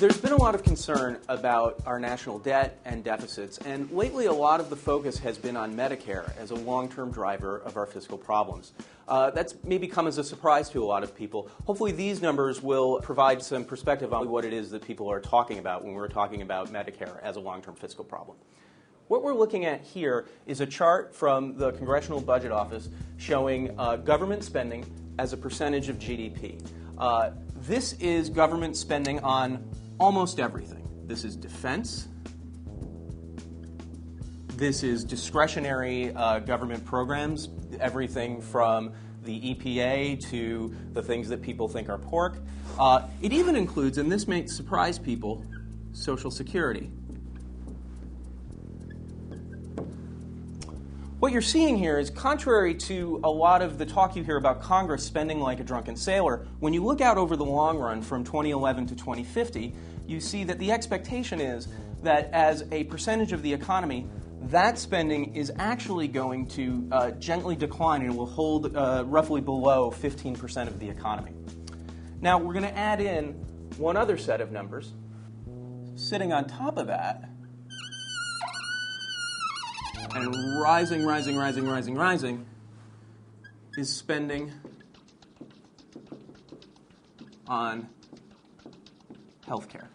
There's been a lot of concern about our national debt and deficits, and lately a lot of the focus has been on Medicare as a long-term driver of our fiscal problems. That's maybe come as a surprise to a lot of people. Hopefully these numbers will provide some perspective on what it is that people are talking about when we're talking about Medicare as a long-term fiscal problem. What we're looking at here is a chart from the Congressional Budget Office showing government spending as a percentage of GDP. This is government spending on almost everything. This is defense. This is discretionary government programs, everything from the EPA to the things that people think are pork. It even includes, and this may surprise people, Social Security. What you're seeing here is, contrary to a lot of the talk you hear about Congress spending like a drunken sailor, when you look out over the long run from 2011 to 2050, you see that the expectation is that as a percentage of the economy, that spending is actually going to gently decline and will hold roughly below 15% of the economy. Now, we're going to add in one other set of numbers. Sitting on top of that, and rising, is spending on healthcare.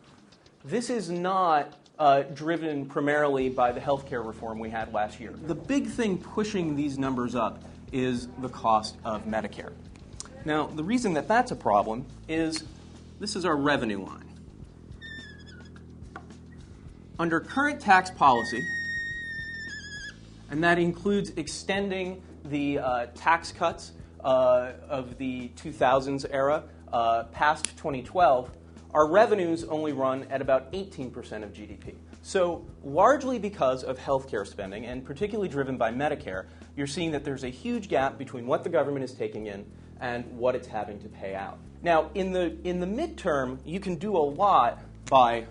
This is not driven primarily by the healthcare reform we had last year. The big thing pushing these numbers up is the cost of Medicare. Now, the reason that that's a problem is this is our revenue line. Under current tax policy, and that includes extending the tax cuts of the 2000s era past 2012, our revenues only run at about 18% of GDP. So largely because of healthcare spending, and particularly driven by Medicare, you're seeing that there's a huge gap between what the government is taking in and what it's having to pay out. Now, in the midterm, you can do a lot by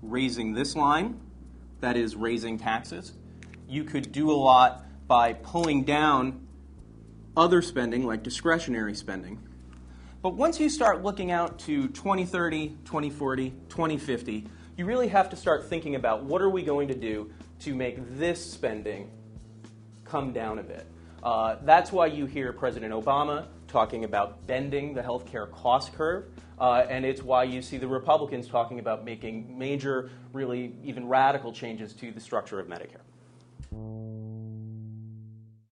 raising this line, that is raising taxes. You could do a lot by pulling down other spending, like discretionary spending. But once you start looking out to 2030, 2040, 2050, you really have to start thinking about what are we going to do to make this spending come down a bit. That's why you hear President Obama talking about bending the healthcare cost curve, and it's why you see the Republicans talking about making major, really even radical changes to the structure of Medicare.